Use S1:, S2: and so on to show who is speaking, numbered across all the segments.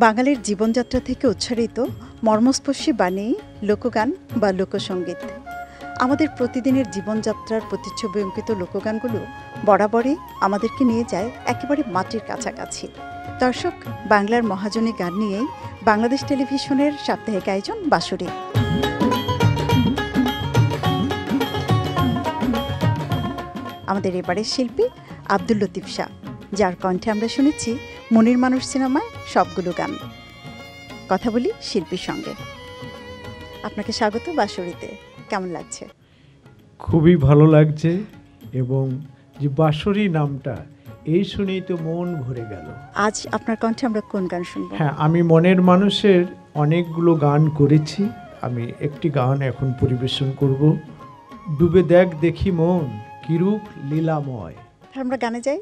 S1: বাঙালির জীবনযাত্রা থেকে উচ্চারিত মর্মস্পর্শী বাণী, লোকগান বা লোকসঙ্গীত। আমাদের প্রতিদিনের জীবনযাত্রার প্রতিচ্ছবি অঙ্কিত লোকগানগুলো বরাবরই আমাদেরকে নিয়ে যায় একেবারে মাটির কাছাকাছি। দর্শক, বাংলার মহাজনী গান নিয়েই বাংলাদেশ টেলিভিশনের সাপ্তাহিক আয়োজন বাঁশুরি। আমাদের এবারের শিল্পী আব্দুল লতিফ শাহ, যার কণ্ঠে আমরা শুনেছি মনির মানুষ সিনেমায় সবগুলো গান। কথা বলি শিল্পীর সঙ্গে। আপনাকে স্বাগত বাঁশুরিতে। কেমন লাগছে?
S2: খুবই ভালো লাগছে, এবং যে বাঁশুরি নামটা এই শুনেই তো মন ভরে গেল।
S1: আজ আপনার কণ্ঠে আমরা কোন গান শুনব?
S2: হ্যাঁ, আমি মনের মানুষের অনেকগুলো গান করেছি। আমি একটি গান এখন পরিবেশন করব, ডুবে দেখ দেখি মন কিরূপ লীলাময়।
S1: আমরা গানে যাই।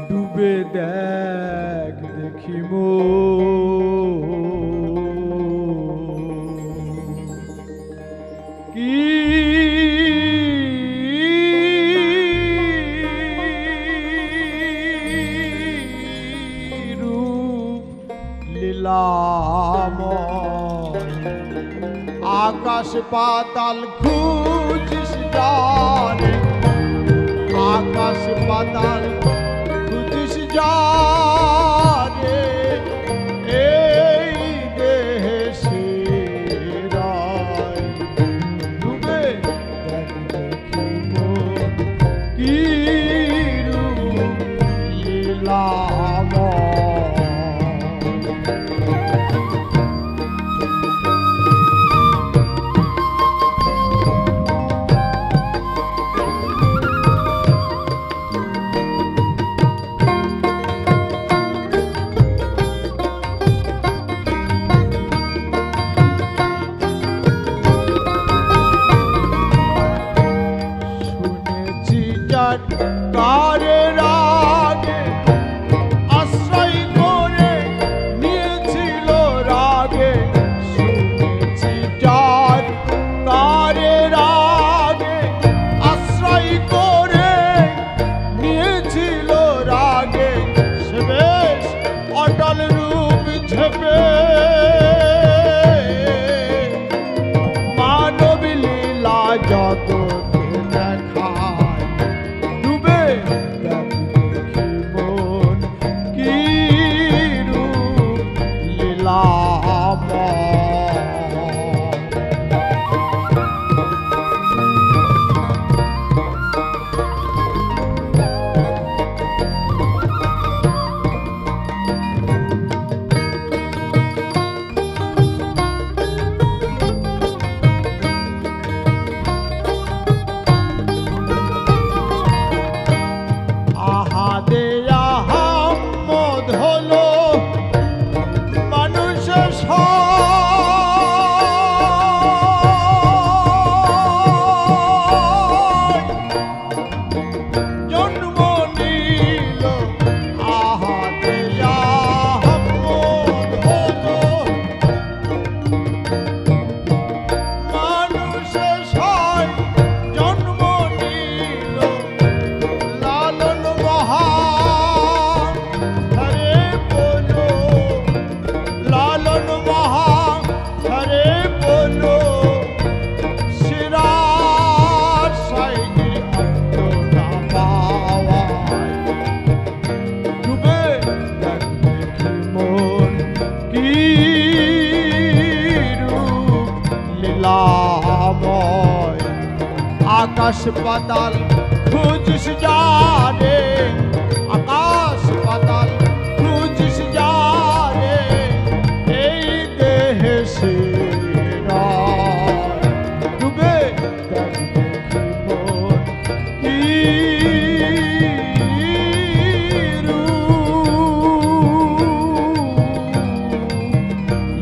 S2: ডুবে দেখ দেখি মন আকাশ পাতাল খুঁজিস জানে, আকাশ পাতাল খুঁজিস জানে, এই দেহে সেরাই ডুবে দেখ দেখি মন কিরূপ লীলাময়। কারে রাগে আশ্রয় করে নিয়েছিল রাগে, শুনেছি যার কারে রাগে আশ্রয় করে নিয়েছিল রাগে, সে বেশ অটল রূপ ঝেপে মানব লীলা জগৎ আকাশ পাতাল খুঁজিস জানে, আকাশ পাতাল খুঁজিস জানে, এই দেহে সেরাই ডুবে দেখ দেখি মন কিরূপ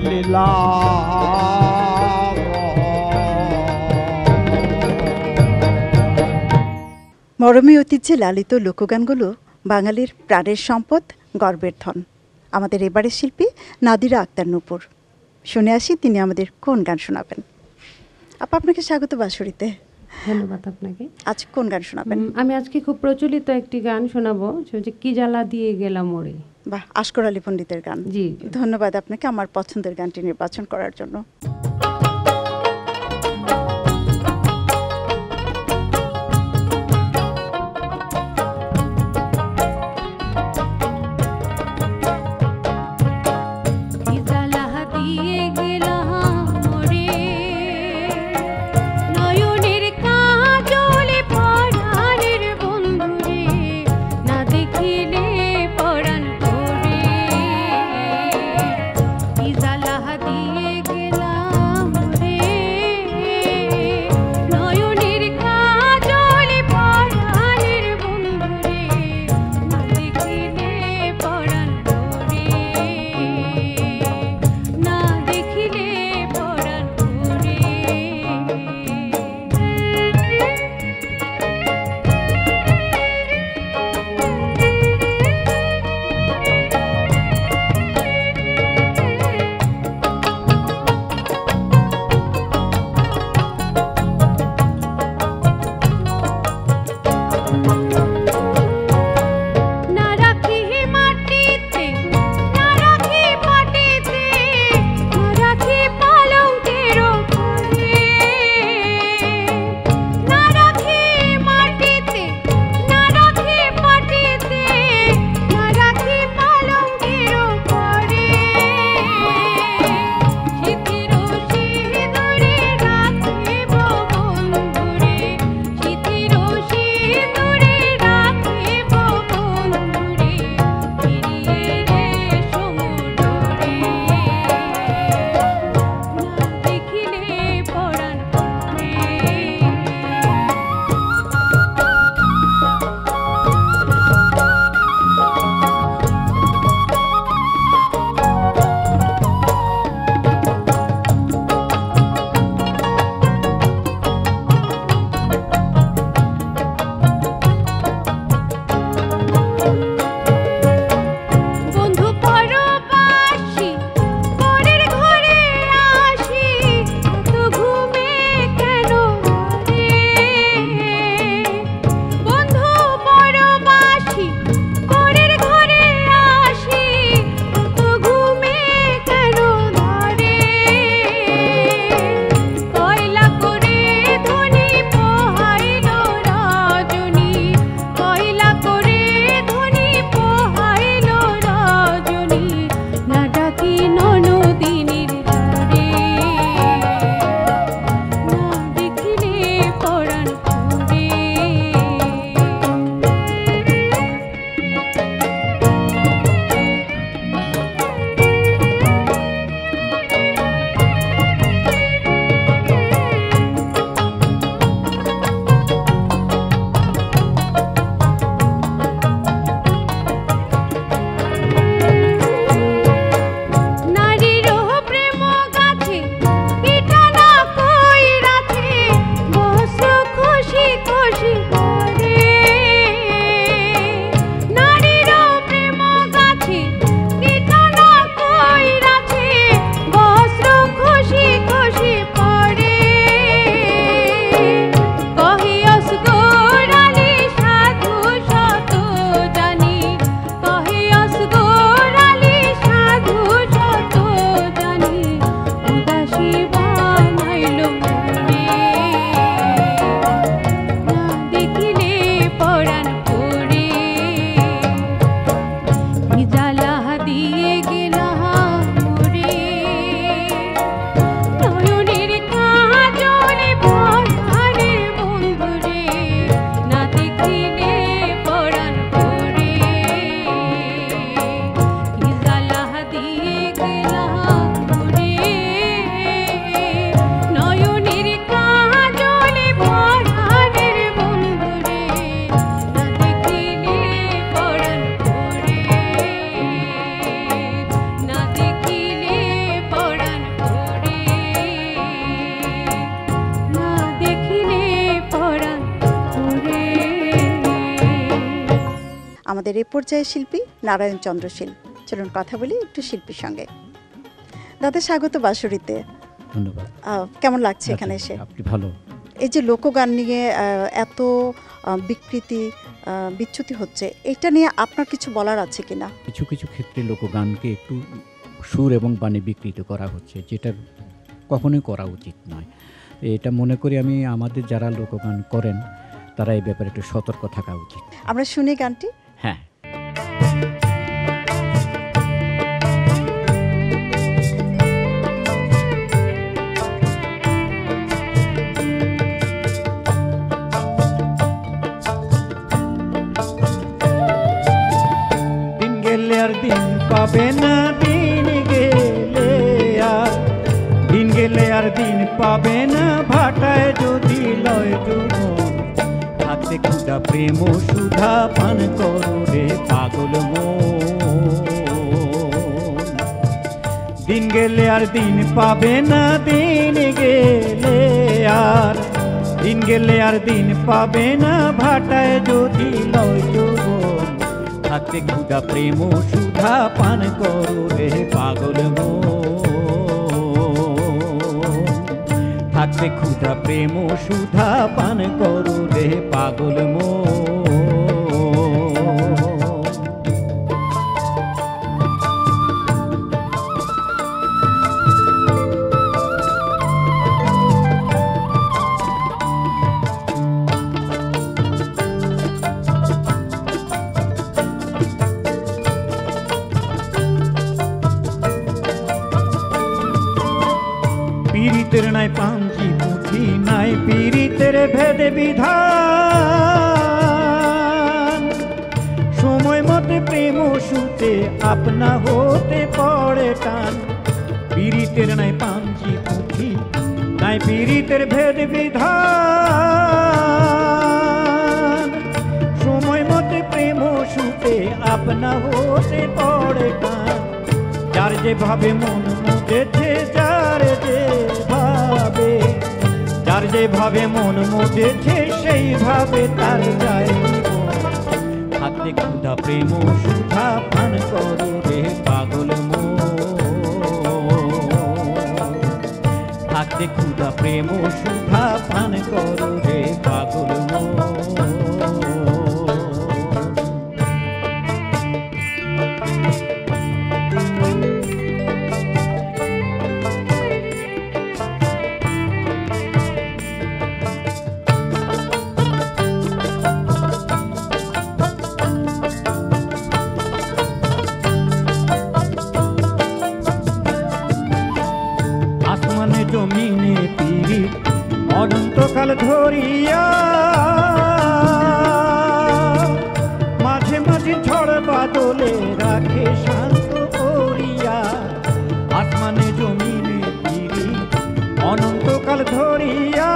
S2: লীলা।
S1: মরমী ঐতিহ্যে লালিত লোকগানগুলো বাঙালির প্রাণের সম্পদ, গর্বের ধন। আমাদের এবারের শিল্পী নাদিরা আক্তার নূপুর। শুনে আসি তিনি আমাদের কোন গান শোনাবেন। আপা, আপনাকে স্বাগত বাঁশরীতে।
S3: ধন্যবাদ আপনাকে।
S1: আজ কোন গান শোনাবেন?
S3: আমি আজকে খুব প্রচলিত একটি গান শোনাবো, সেটা হচ্ছে কি জ্বালা দিয়ে গেলাম মরে।
S1: বাহ, আশকর আলী পণ্ডিতের গান।
S3: জি,
S1: ধন্যবাদ আপনাকে আমার পছন্দের গানটি নির্বাচন করার জন্য।
S4: না
S1: পর্যায়ের শিল্পী নারায়ণ চন্দ্র শীল। চলুন কথা বলি একটু শিল্পীর সঙ্গে। দাদা, স্বাগত বাঁশুড়িতে।
S4: ধন্যবাদ।
S1: কেমন লাগছে এখানে এসে?
S4: আপনি ভালো।
S1: এই যে লোকগান নিয়ে এত বিকৃতি বিচ্যুতি হচ্ছে, এটা নিয়ে আপনার কিছু বলার আছে কিনা?
S4: কিছু কিছু ক্ষেত্রে লোকগানকে একটু সুর এবং বাণী বিকৃত করা হচ্ছে, যেটা কখনোই করা উচিত নয়। এটা মনে করি আমি আমাদের যারা লোকগান করেন তারা এই ব্যাপারে একটু সতর্ক থাকা উচিত।
S1: আমরা শুনি গানটি।
S4: হ্যাঁ। দিন গেলে আর দিন পাবে না, দিন গেলে আর দিন গেলে আর দিন পাবে না, ভাটায় যদি লয় ডুবন, হাতে ক্ষুধা প্রেম ও সুধা পান করো রে পাগল মন। দিন গেলে আর দিন পাবে না, দিন গেলে আর দিন গেলে আর দিন পাবে না, ভাটায় যদি লয় ডুবন, হাতে ক্ষুধা প্রেম ও সুধা পান করো রে পাগল মন। হাতে ক্ষুধা প্রেম ও সুধা পান করো রে পাগল মন। পীড়িতের নাই পাঞ্জি পুঁথি, নাই পীড়িতের ভেদে বিধান, সময় মতে প্রেম সুতে আপনা হতে পড়ে টান। পীড়িতের নাই পাঞ্জি পুঁথি, নাই পীড়িতের ভেদ বিধান, সময় মতে প্রেম সুতে আপনা হতে পড়ে টান। যার যেভাবে মন মুটেছে, যার যেভাবে যার যেভাবে মন মুটেছে, সেইভাবে তার যায় জীবন। হাতে ক্ষুধা প্রেম সুধা পান করো রে পাগল মন। হাতে ক্ষুধা প্রেম সুধা পান করো রে পাগল মন। আসমানে জমিনে পীড়িত অনন্তকাল ধরিয়া, মাঝে মাঝে ঝড় বাদলে রাখে শান্ত করিয়া। আসমানে জমিনে পীড়িত অনন্তকাল ধরিয়া,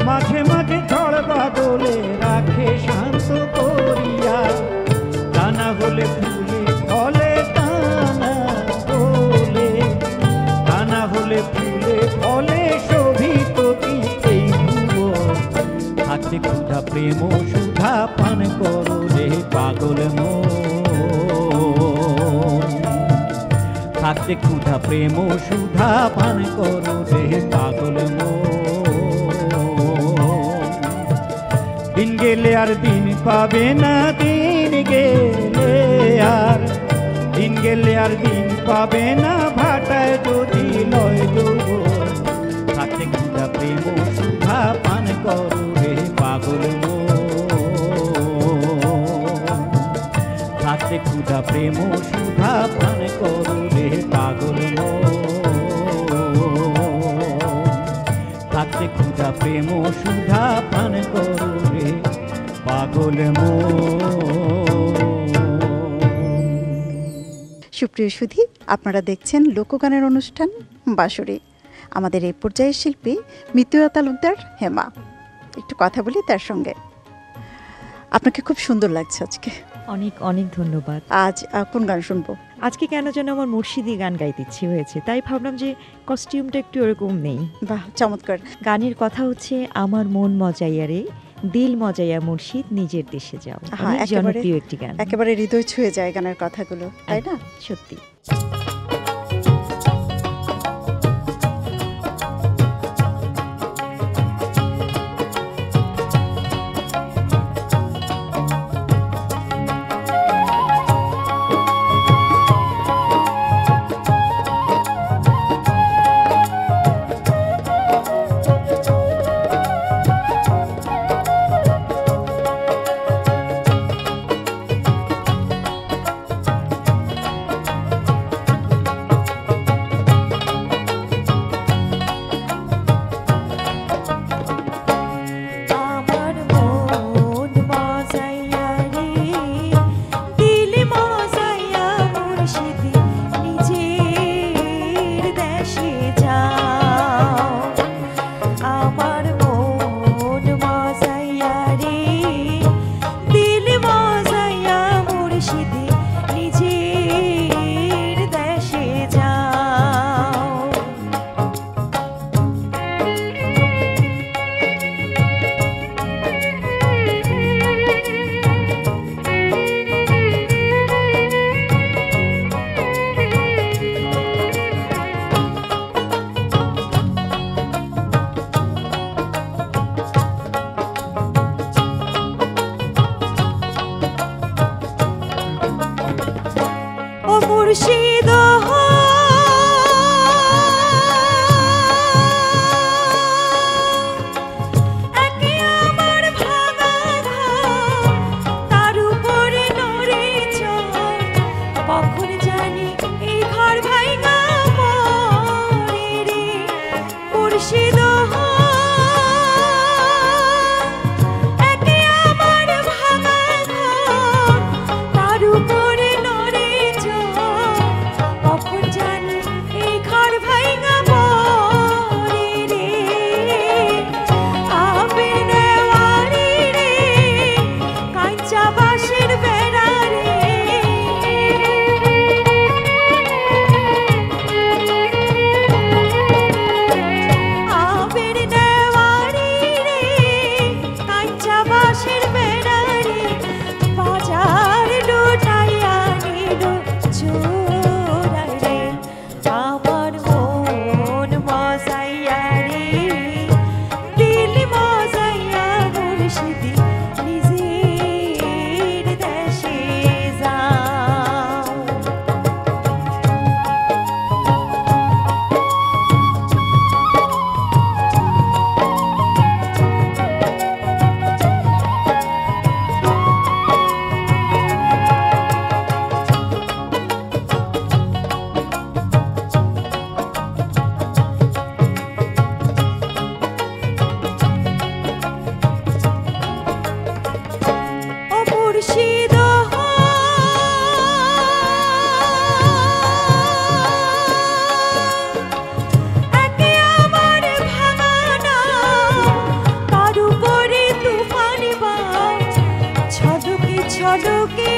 S4: মাঝে মাঝে ঝড় বাদলে রাখে শান্ত করিয়া। দানা হলে ফুলে ফলে, দানা হলে দানা হলে ফুলে ফলে, শোভিত কি এই ভুবন। হাতে ক্ষুধা প্রেম সুধা পান করো রে পাগল মন। হাতে ক্ষুধা প্রেম সুধা পান করো রে পাগল মন। দিন গেলে আর দিন পাবে না, দিন গেলে আর দিন গেলে আর দিন পাবে না, ভাটায় যদি লয় ডুবন। হাতে ক্ষুধা প্রেম সুধা পান করো রে পাগল মন। হাতে ক্ষুধা প্রেম সুধা পান করো রে পাগল মন। হাতে ক্ষুধা প্রেম সুধা পান করো রে পাগল মন।
S1: সুপ্রিয় সুধী, আপনারা দেখছেন লোকগানের অনুষ্ঠান বাঁশুড়ি। আমাদের এই পর্যায়ের শিল্পী মিতুয়া তালুকদার হেমা। একটু কথা বলি তার সঙ্গে। আপনাকে খুব সুন্দর লাগছে আজকে।
S5: অনেক অনেক ধন্যবাদ।
S1: আজ কোন গান শুনবো?
S5: আজকে কেন যেন আমার মুর্শিদি গান গাইতে ইচ্ছে হয়েছে, তাই ভাবলাম যে কস্টিউমটা একটু এরকম নেই।
S1: বাহ, চমৎকার।
S5: গানের কথা হচ্ছে আমার মন মজাইয়া রে, দিল মজাইয়া মুর্শিদ নিজের দেশে যাও।
S1: হ্যাঁ,
S5: অনেক জনপ্রিয় একটি গান,
S1: একেবারে হৃদয় ছুঁয়ে যায় গানের কথাগুলো, তাই না?
S5: সত্যি।
S6: মুর্শিদ একে আমার ভাঙা ঘর, তার উপরে নড়ে চড়, কখন জানি এই ঘর ভাঙা পড়ে রে। মুর্শিদ একে আমার ভাঙা ঘর, তার উপরে নড়ে চড়, কখন জানি এই ঘর ভাঙা পড়ে রে। আবে নেওয়ারি রে, কাঁচা বাঁশের বেড়া রে, আবের নেওয়ারি রে, কাঁচা বাঁশের বেড়া রে, বাজার লুটাইয়া নিল চোরাই রে। আমার মন মজাইয়া রে, দিল মজাইয়া মুর্শিদি নিজের দেশে যাও। ও মুর্শিদ একে আমার ভাঙা নাও, তার উপরে তুফান বাজ, ছলকে ছলকে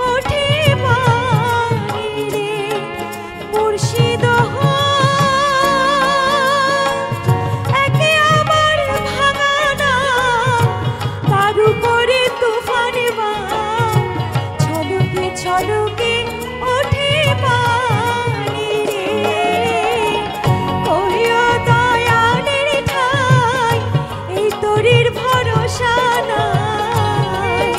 S6: ওঠে পানি রে। মুর্শিদ একে আমার ভাঙা নাও, তার উপরে তুফান বাজ, ছলকে ছলকে ওঠে পানি রে। ওইও দয়ালের ঠাই, এই তরির ভরসা নাই।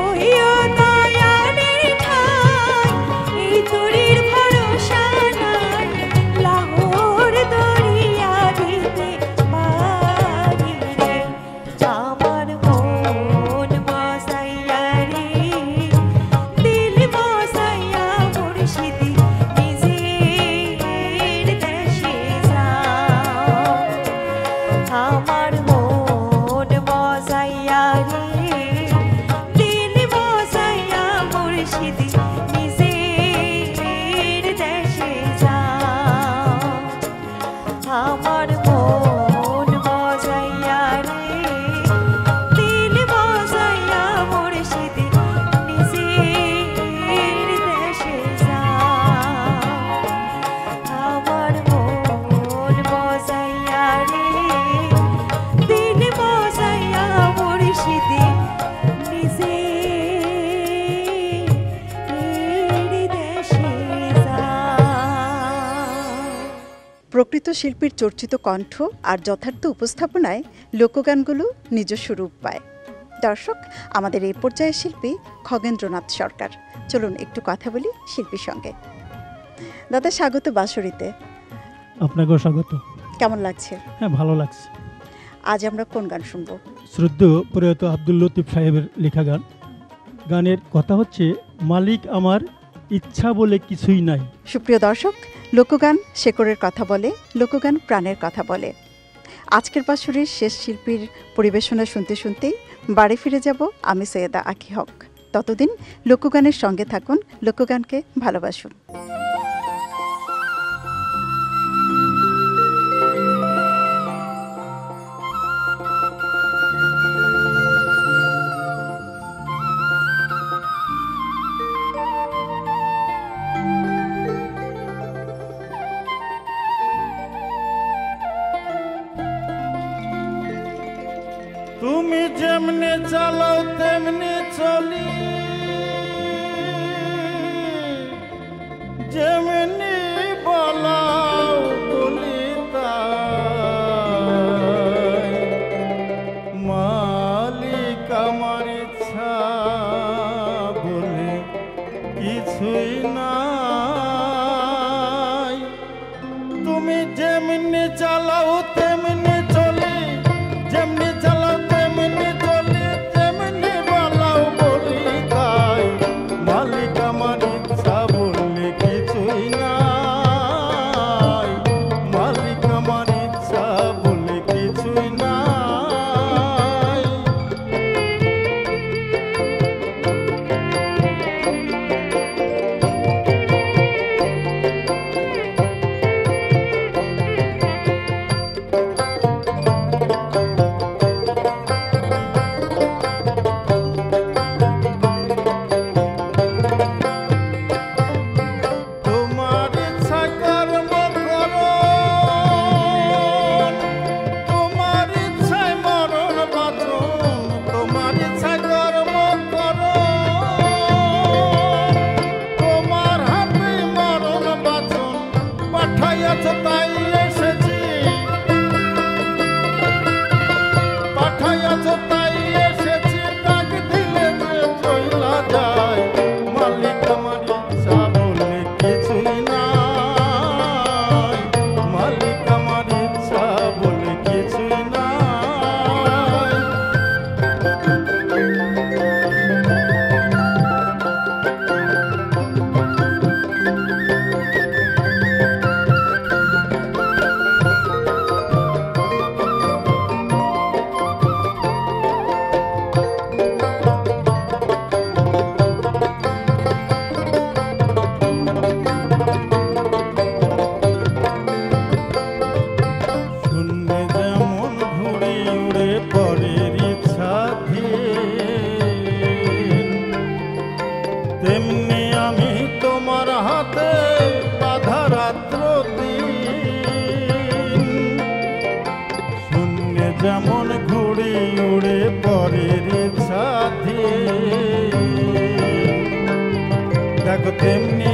S6: ওইও দয়ালের ঠাই, এই তরির ভরসা নাই। লাহোর দরিয়া দিতে পারি রে, আমার মন
S1: শিল্পীর চর্চিত কণ্ঠ আর যথার্থ উপস্থাপনায় লোকগানগুলো নিজস্ব রূপ পায়। দর্শক, আমাদের এই পর্যায়ের শিল্পী খগেন্দ্রনাথ সরকার। চলুন একটু কথা বলি শিল্পীর সঙ্গে। দাদা, স্বাগত বাঁশরীতে।
S7: আপনাকেও স্বাগত।
S1: কেমন লাগছে?
S7: হ্যাঁ, ভালো লাগছে।
S1: আজ আমরা কোন গান শুনবো?
S7: শ্রদ্ধেয় প্রয়াত আব্দুল লতিফ সাহেবের লেখা গান। গানের কথা হচ্ছে মালিক আমার ইচ্ছা বলে কিছুই নাই।
S1: সুপ্রিয় দর্শক, লোকগান শেকড়ের কথা বলে, লোকগান প্রাণের কথা বলে। আজকের বাঁশরীর শেষ শিল্পীর পরিবেশনা শুনতে শুনতেই বাড়ি ফিরে যাব আমি সৈয়দা আঁখি হক। ততদিন লোকগানের সঙ্গে থাকুন, লোকগানকে ভালোবাসুন।
S4: তুমি যেমনি চালাও তেমনি চলি, যেমনি বলাও বলি তাই। মালিক আমার ইচ্ছা বলে কিছুই নাই। তুমি যেমনি চালাও তেমনি চলি, যেমনি চালাও তেমনি চলি, যেমনি বলাও বলি তাই। মালিক আমার ইচ্ছা বললে কিছুই নাই, মালিক আমার ইচ্ছা বললে কিছুই নাই। তোমার ইচ্ছা কর্ম করো, তোমার ইচ্ছায় মরণ বাঁচন, তোমার ইচ্ছায় কর্ম করো, তোমার হাতে মরণ বাঁচন। পাঠাইয়াছ তাই এসেছি, পাঠাইয়াছ তাই এসেছি, ডাক দিলে যে চইলা যায়। মালিক আমার ইচ্ছা বলে কিছুই নাই, মালিক আমার ইচ্ছা বলে কিছুই নাই। শূন্য যেমন ঘুড়ি উড়ে পরের ইচ্ছাধীন, তেমনি আমি তোমার হাতে বাধা রাত্র দিন। শূন্য যেমন ঘুড়ি উড়ে পরের ইচ্ছাধীন, দেখো তেমনি